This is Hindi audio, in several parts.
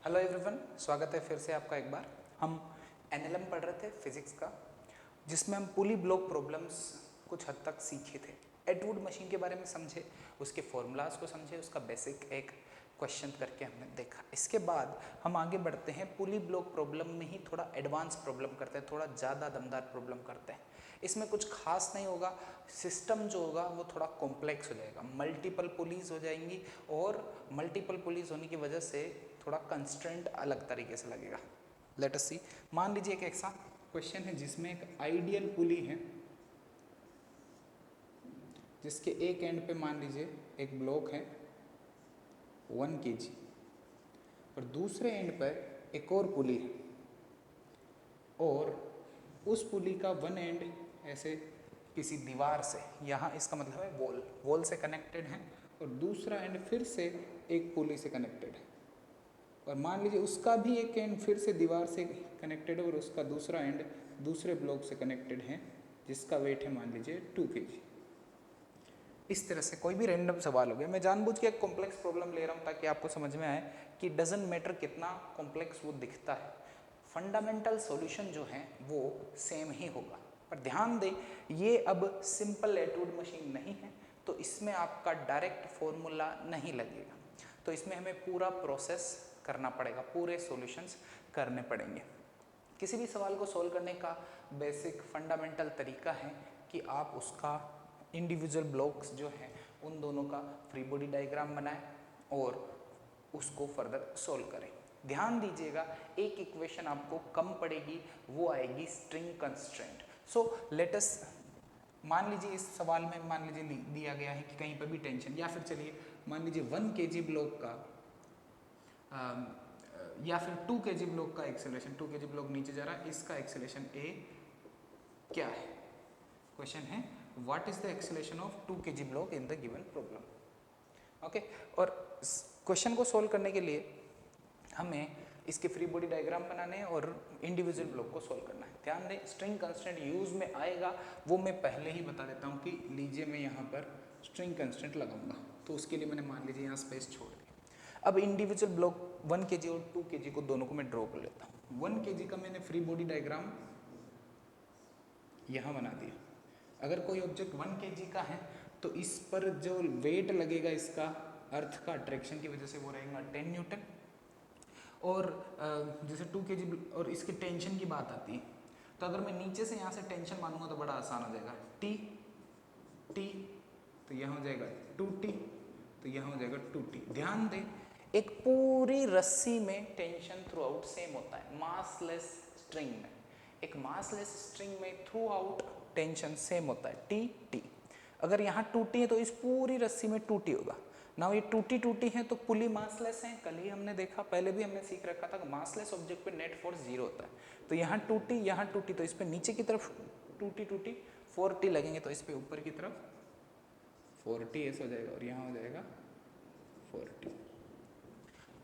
हेलो एवरीवन, स्वागत है फिर से आपका एक बार। हम एनएलएम पढ़ रहे थे फिजिक्स का, जिसमें हम पुली ब्लॉक प्रॉब्लम्स कुछ हद तक सीखे थे। एटवुड मशीन के बारे में समझे, उसके फॉर्मूलाज को समझे, उसका बेसिक एक क्वेश्चन करके हमने देखा। इसके बाद हम आगे बढ़ते हैं, पुली ब्लॉक प्रॉब्लम में ही थोड़ा एडवांस प्रॉब्लम करते हैं, थोड़ा ज़्यादा दमदार प्रॉब्लम करते हैं। इसमें कुछ खास नहीं होगा, सिस्टम जो होगा वो थोड़ा कॉम्प्लेक्स हो जाएगा, मल्टीपल पुलीज हो जाएंगी और मल्टीपल पुलीज होने की वजह से थोड़ा कंस्ट्रेंट अलग तरीके से लगेगा। लेट अस सी, मान लीजिए एक ऐसा क्वेश्चन है जिसमें एक आइडियल पुली है, जिसके एक एंड पे मान लीजिए एक ब्लॉक है 1 kg और दूसरे एंड पर एक और पुली है और उस पुली का वन एंड ऐसे किसी दीवार से, यहाँ इसका मतलब है वॉल से कनेक्टेड है और दूसरा एंड फिर से एक पुली से कनेक्टेड है और मान लीजिए उसका भी एक एंड फिर से दीवार से कनेक्टेड है और उसका दूसरा एंड दूसरे ब्लॉक से कनेक्टेड है, जिसका वेट है मान लीजिए 2 kg। इस तरह से कोई भी रैंडम सवाल हो गया। मैं जानबूझ के एक कॉम्प्लेक्स प्रॉब्लम ले रहा हूँ ताकि आपको समझ में आए कि डजंट मैटर कितना कॉम्प्लेक्स वो दिखता है, फंडामेंटल सॉल्यूशन जो है वो सेम ही होगा। पर ध्यान दें, ये अब सिंपल एटवुड मशीन नहीं है, तो इसमें आपका डायरेक्ट फॉर्मूला नहीं लगेगा, तो इसमें हमें पूरा प्रोसेस करना पड़ेगा, पूरे सॉल्यूशंस करने पड़ेंगे। किसी भी सवाल को सॉल्व करने का बेसिक फंडामेंटल तरीका है कि आप उसका इंडिविजुअल ब्लॉक्स जो हैं उन दोनों का फ्री बॉडी डायग्राम बनाएं और उसको फर्दर सॉल्व करें। ध्यान दीजिएगा, एक इक्वेशन आपको कम पड़ेगी, वो आएगी string constraint. So let us, मान लीजिए इस सवाल में मान लीजिए दिया गया है कि कहीं पर भी टेंशन, या फिर चलिए मान लीजिए 1 kg ब्लॉक का या फिर 2 kg ब्लॉक का एक्सेलरेशन, 2 kg ब्लॉक नीचे जा रहा है, इसका एक्सेलरेशन ए क्या है। क्वेश्चन है what is the acceleration of 2 kg block in the given problem. Okay, और क्वेश्चन को सोल्व करने के लिए हमें इसके फ्री बॉडी डायग्राम बनाने हैं और इंडिविजुअल ब्लॉक को सोल्व करना है। ध्यान दें, स्ट्रिंग कंस्टेंट यूज में आएगा, वो मैं पहले ही बता देता हूँ कि लीजिए मैं यहाँ पर स्ट्रिंग कंस्टेंट लगाऊंगा, तो उसके लिए मैंने मान लीजिए यहाँ स्पेस छोड़ दी। अब इंडिविजुअल ब्लॉक 1 kg और 2 kg को दोनों को मैं ड्रॉ कर लेता हूँ। 1 kg का मैंने फ्री बॉडी डायग्राम यहाँ बना दिया। अगर कोई ऑब्जेक्ट 1 kg का है तो इस पर जो वेट लगेगा इसका अर्थ का अट्रैक्शन की वजह से वो रहेगा 10 न्यूटन। और जैसे 2 kg और इसके टेंशन की बात आती है, तो अगर मैं नीचे से यहाँ से टेंशन मानूंगा तो बड़ा आसान हो जाएगा, टी टी तो यहाँ हो जाएगा 2t, तो यहाँ हो जाएगा 2t। ध्यान दें, एक पूरी रस्सी में टेंशन थ्रू आउट सेम होता है, मासलेस स्ट्रिंग में, एक मासलेस स्ट्रिंग में थ्रू आउट टेंशन सेम होता है टी टी। अगर यहाँ 2t है तो इस पूरी रस्सी में 2t होगा ना। ये 2t है तो पुली मासलेस है, कल ही हमने देखा, पहले भी हमने सीख रखा था कि मासलेस ऑब्जेक्ट पे नेट फोर्स 0 होता है। तो यहाँ 2t यहाँ 2t, तो इस पे नीचे की तरफ 2t 4t लगेंगे, तो इस पे ऊपर की तरफ 4t ऐसा हो जाएगा और यहाँ हो जाएगा 4t।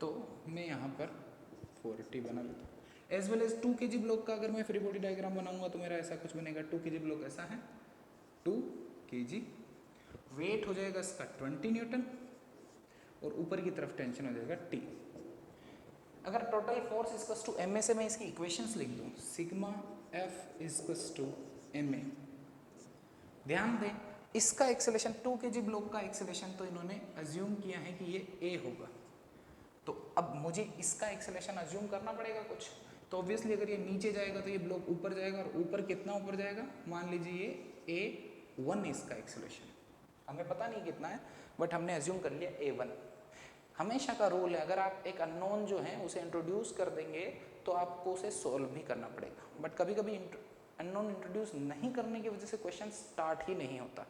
तो मैं यहाँ पर 4t बना लेता हूँ। As well as 2 kg block का अगर मैं फ्री बॉडी डायग्राम बनाऊंगा तो मेरा ऐसा कुछ बनेगा। 2 kg ब्लॉक ऐसा है, 2 kg, वेट हो जाएगा इसका 20 न्यूटन और ऊपर की तरफ टेंशन हो जाएगा T। अगर total force equals to ma से मैं इसकी इक्वेशंस लिख दूं, sigma F equals to ma। ध्यान दें, इसका एक्सेलेरेशन 2 kg ब्लॉक का एक्सेलेरेशन तो इन्होंने अज्यूम किया है कि ये a होगा, तो अब मुझे इसका एक्सेलेरेशन अज्यूम करना पड़ेगा कुछ। तो ऑब्वियसली अगर ये नीचे जाएगा तो ये ब्लॉक ऊपर जाएगा, और ऊपर कितना ऊपर जाएगा, मान लीजिए ये a1 इसका एक्सेलेरेशन, हमें पता नहीं कितना है बट हमने अज्यूम कर लिया a1। हमेशा का रूल है, अगर आप एक अननोन जो है उसे इंट्रोड्यूस कर देंगे तो आपको उसे सोल्व भी करना पड़ेगा, बट कभी कभी अननोन इंट्रोड्यूस नहीं करने की वजह से क्वेश्चन स्टार्ट ही नहीं होता।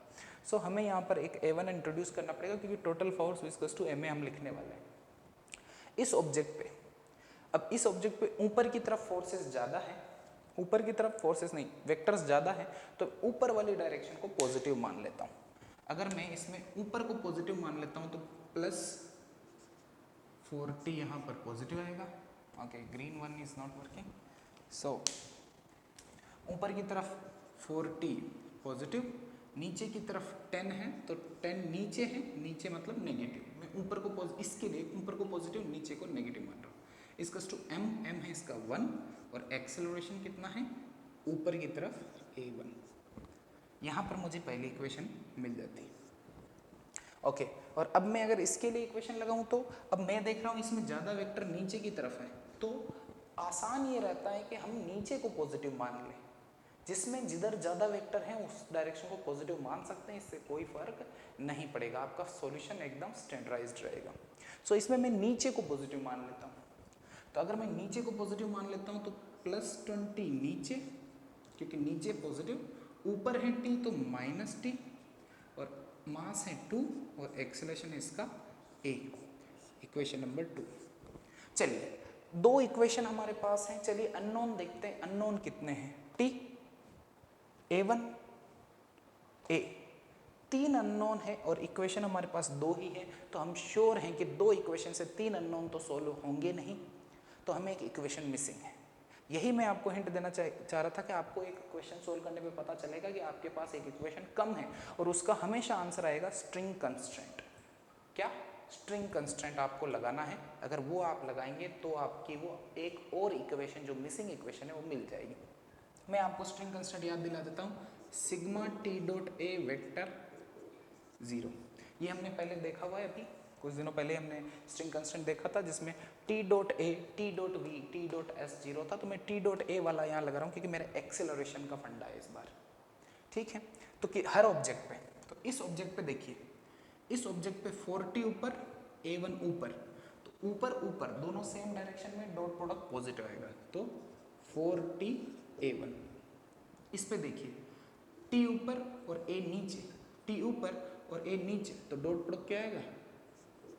सो हमें यहाँ पर एक a1 इंट्रोड्यूस करना पड़ेगा, क्योंकि total force equals to ma हम लिखने वाले हैं इस ऑब्जेक्ट पे। अब इस ऑब्जेक्ट पे ऊपर की तरफ फोर्सेस ज़्यादा है, ऊपर की तरफ फोर्सेस नहीं, वेक्टर्स ज़्यादा है, तो ऊपर वाली डायरेक्शन को पॉजिटिव मान लेता हूँ। अगर मैं इसमें ऊपर को पॉजिटिव मान लेता हूँ तो प्लस 40 यहाँ पर पॉजिटिव आएगा। Okay, green one is not working. So ऊपर की तरफ 40 पॉजिटिव, नीचे की तरफ 10 है तो 10 नीचे है, नीचे मतलब नेगेटिव। मैं ऊपर को इसके लिए ऊपर को पॉजिटिव नीचे को नेगेटिव मान रहा हूँ। इसका टू एम है इसका 1 और एक्सेलरेशन कितना है ऊपर की तरफ a1। यहाँ पर मुझे पहली इक्वेशन मिल जाती है। ओके और अब मैं अगर इसके लिए इक्वेशन लगाऊं तो अब मैं देख रहा हूँ इसमें ज़्यादा वेक्टर नीचे की तरफ है, तो आसान ये रहता है कि हम नीचे को पॉजिटिव मान लें। जिसमें जिधर ज़्यादा वेक्टर हैं उस डायरेक्शन को पॉजिटिव मान सकते हैं, इससे कोई फर्क नहीं पड़ेगा, आपका सॉल्यूशन एकदम स्टैंडर्डाइज्ड रहेगा। सो इसमें मैं नीचे को पॉजिटिव मान लेता हूँ। तो अगर मैं नीचे को पॉजिटिव मान लेता हूँ तो +20 नीचे, क्योंकि नीचे पॉजिटिव, ऊपर है t तो -t और मास है 2 और एक्सेलरेशन है इसका a। Equation number 2। चलिए दो इक्वेशन हमारे पास हैं, चलिए अननोन देखते हैं। अननोन कितने हैं? t a1 a, 3 अननोन है और इक्वेशन हमारे पास 2 ही है, तो हम श्योर हैं कि 2 इक्वेशन से 3 अननोन तो सोल्व होंगे नहीं, तो हमें एक इक्वेशन मिसिंग है। यही मैं आपको हिंट देना चाह रहा था कि आपको एक इक्वेशन सोल्व करने पे पता चलेगा कि आपके पास एक इक्वेशन कम है और उसका हमेशा आंसर आएगा स्ट्रिंग कंस्ट्रेंट। क्या? स्ट्रिंग कंस्ट्रेंट आपको लगाना है। अगर वो आप लगाएंगे तो आपकी वो एक और इक्वेशन जो मिसिंग इक्वेशन है वो मिल जाएगी। मैं आपको स्ट्रिंग कंस्ट्रेंट याद दिला देता हूँ, सिग्मा टी डॉट ए वेक्टर 0। ये हमने पहले देखा हुआ है, अभी कुछ दिनों पहले हमने स्ट्रिंग कंस्टेंट देखा था जिसमें T dot A, T dot V, T dot S 0 था, तो मैं टी डॉट ए वाला यहाँ लगा रहा हूँ क्योंकि मेरा एक्सेलरेशन का फंडा है इस बार। ठीक है, तो कि हर ऑब्जेक्ट पे, तो इस ऑब्जेक्ट पे देखिए, इस ऑब्जेक्ट पे 4t ऊपर a1 ऊपर, तो ऊपर ऊपर दोनों सेम डायरेक्शन में डॉट प्रोडक्ट पॉजिटिव आएगा, तो 4t a1। इस पे देखिए t ऊपर और a नीचे, t ऊपर और a नीचे, तो डॉट प्रोडक्ट क्या आएगा?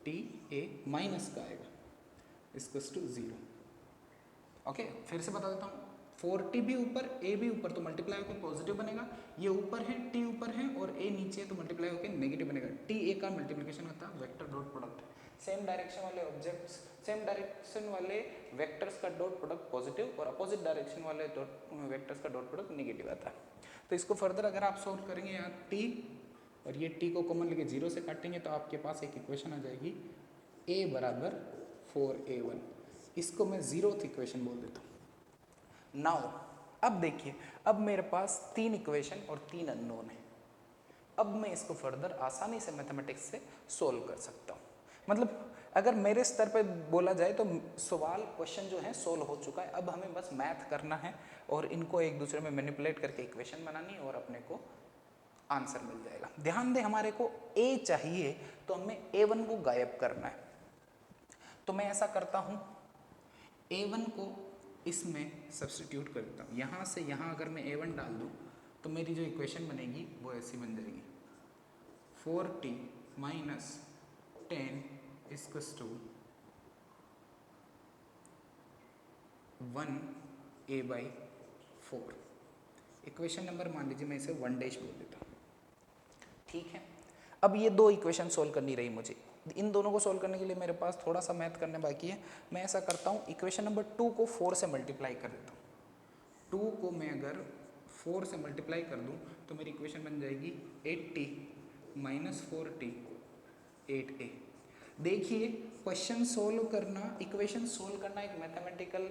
टी ए माइनस का आएगा, इसको टू 0। ओके फिर से बता देता हूँ, 4t भी ऊपर a भी ऊपर, तो मल्टीप्लाई होकर पॉजिटिव बनेगा। ये ऊपर है, t ऊपर है और a नीचे है, तो मल्टीप्लाई होकर नेगेटिव बनेगा। t a का मल्टीप्लिकेशन होता है vector dot product. Same direction वाले ऑब्जेक्ट्स, सेम डायरेक्शन वाले वेक्टर्स का डॉट प्रोडक्ट पॉजिटिव और अपोजिट डायरेक्शन वाले वेक्टर्स का डॉट प्रोडक्ट नेगेटिव आता है। तो इसको फर्दर अगर आप सोल्व करेंगे, यहाँ t और ये t को कॉमन लेके 0 से काटेंगे, तो आपके पास एक इक्वेशन आ जाएगी a बराबर 4a1। इसको मैं 0th इक्वेशन बोल देता हूँ। नाउ अब देखिए, अब मेरे पास 3 इक्वेशन और 3 अननोन है। अब मैं इसको फर्दर आसानी से मैथमेटिक्स से सोल्व कर सकता हूँ। मतलब अगर मेरे स्तर पर बोला जाए तो सवाल क्वेश्चन जो है सोल्व हो चुका है। अब हमें बस मैथ करना है और इनको एक दूसरे में मैनिपुलेट करके इक्वेशन बनानी है और अपने को आंसर मिल जाएगा। ध्यान दें, हमारे को a चाहिए तो हमें a1 को गायब करना है। तो मैं ऐसा करता हूँ, a1 को इसमें सब्स्टिट्यूट कर देता हूँ। यहाँ से यहाँ अगर मैं a1 डाल दूँ तो मेरी जो इक्वेशन बनेगी वो ऐसी बन जाएगी, 4t minus 10 equals to 1a/4। Equation number मान लीजिए मैं इसे 1 डैश बोल देता हूँ। ठीक है, अब ये दो इक्वेशन सोल्व करनी रही मुझे। इन दोनों को सोल्व करने के लिए मेरे पास थोड़ा सा मैथ करने बाकी है। मैं ऐसा करता हूँ, इक्वेशन नंबर 2 को 4 से मल्टीप्लाई कर देता हूँ। 2 को मैं अगर 4 से मल्टीप्लाई कर दूँ तो मेरी इक्वेशन बन जाएगी 8t माइनस 4t 8a। देखिए, क्वेश्चन सोल्व करना, इक्वेशन सोल्व करना एक मैथमेटिकल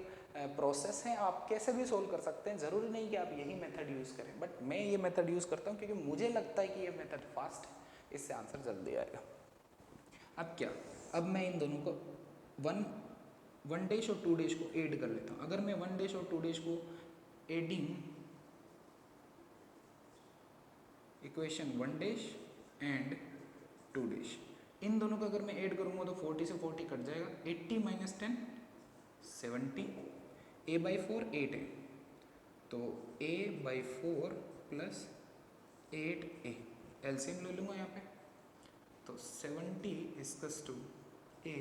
प्रोसेस है। आप कैसे भी सोल्व कर सकते हैं, ज़रूरी नहीं कि आप यही मेथड यूज़ करें, बट मैं ये मेथड यूज़ करता हूँ क्योंकि मुझे लगता है कि ये मेथड फास्ट है, इससे आंसर जल्दी आएगा। अब क्या, अब मैं इन दोनों को 1 डैश और 2 डैश को ऐड कर लेता हूँ। अगर मैं 1 डैश और 2 डैश को adding equation 1 dash and 2 dash, इन दोनों को अगर मैं ऐड करूँगा तो 40 से 40 कट जाएगा, 80 माइनस 10 70, a/4 8 है, तो a/4 प्लस 8a, एलसीएम ले लूँगा यहाँ पे, तो 70 इक्वल्स टू a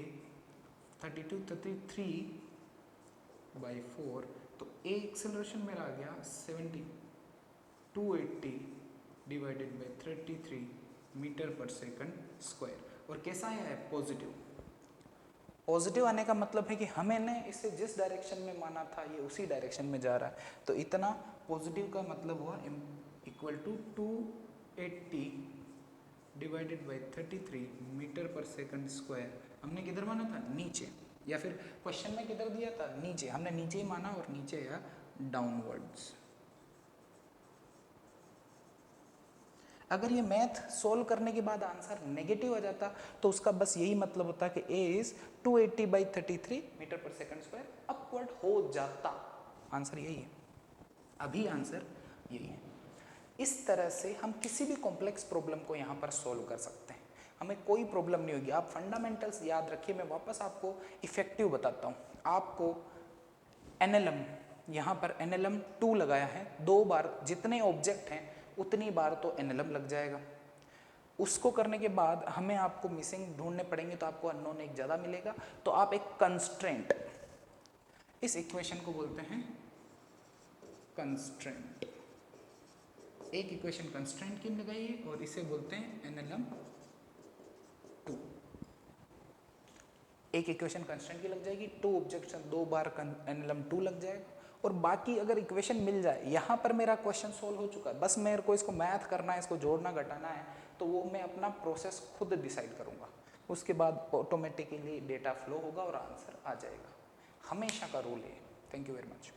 33/4, तो a एक्सेलरेशन मेरा आ गया 70 280 डिवाइडेड बाई 33 मीटर पर सेकंड स्क्वायर। और कैसा आया है? पॉजिटिव। पॉजिटिव आने का मतलब है कि हमें ने इसे जिस डायरेक्शन में माना था ये उसी डायरेक्शन में जा रहा है, तो इतना पॉजिटिव का मतलब हुआ equal to 280 divided by 33 metre पर सेकंड स्क्वायर। हमने किधर माना था? नीचे। या फिर क्वेश्चन में किधर दिया था, नीचे, हमने नीचे ही माना और नीचे या डाउनवर्ड्स। अगर ये मैथ सोल्व करने के बाद आंसर नेगेटिव आ जाता तो उसका बस यही मतलब होता कि ए इज 280/33 मीटर पर सेकंड स्क्वायर अपवर्ड हो जाता। आंसर यही है, अभी आंसर यही है। इस तरह से हम किसी भी कॉम्प्लेक्स प्रॉब्लम को यहाँ पर सोल्व कर सकते हैं, हमें कोई प्रॉब्लम नहीं होगी। आप फंडामेंटल्स याद रखिए, मैं वापस आपको इफेक्टिव बताता हूँ। आपको एनएलएम, यहाँ पर एनएलएम 2 लगाया है, 2 बार जितने ऑब्जेक्ट हैं उतनी बार तो एनएलएम लग जाएगा। उसको करने के बाद हमें आपको मिसिंग ढूंढने पड़ेंगे, तो आपको अननोन एक ज़्यादा मिलेगा। तो आप एक कंस्ट्रेंट, इस इक्वेशन को बोलते हैं कंस्ट्रेंट। एक इक्वेशन कंस्ट्रेंट की लगाइए और इसे बोलते हैं एनएलएम 2। एक इक्वेशन कंस्टेंट की लग जाएगी, 2 ऑब्जेक्शन 2 बार एनएलएम 2 लग जाएगा। और बाकी अगर इक्वेशन मिल जाए, यहाँ पर मेरा क्वेश्चन सोल्व हो चुका है, बस मेरे को इसको मैथ करना है, इसको जोड़ना घटाना है, तो वो मैं अपना प्रोसेस खुद डिसाइड करूँगा। उसके बाद ऑटोमेटिकली डेटा फ्लो होगा और आंसर आ जाएगा। हमेशा का रूल है। Thank you very much.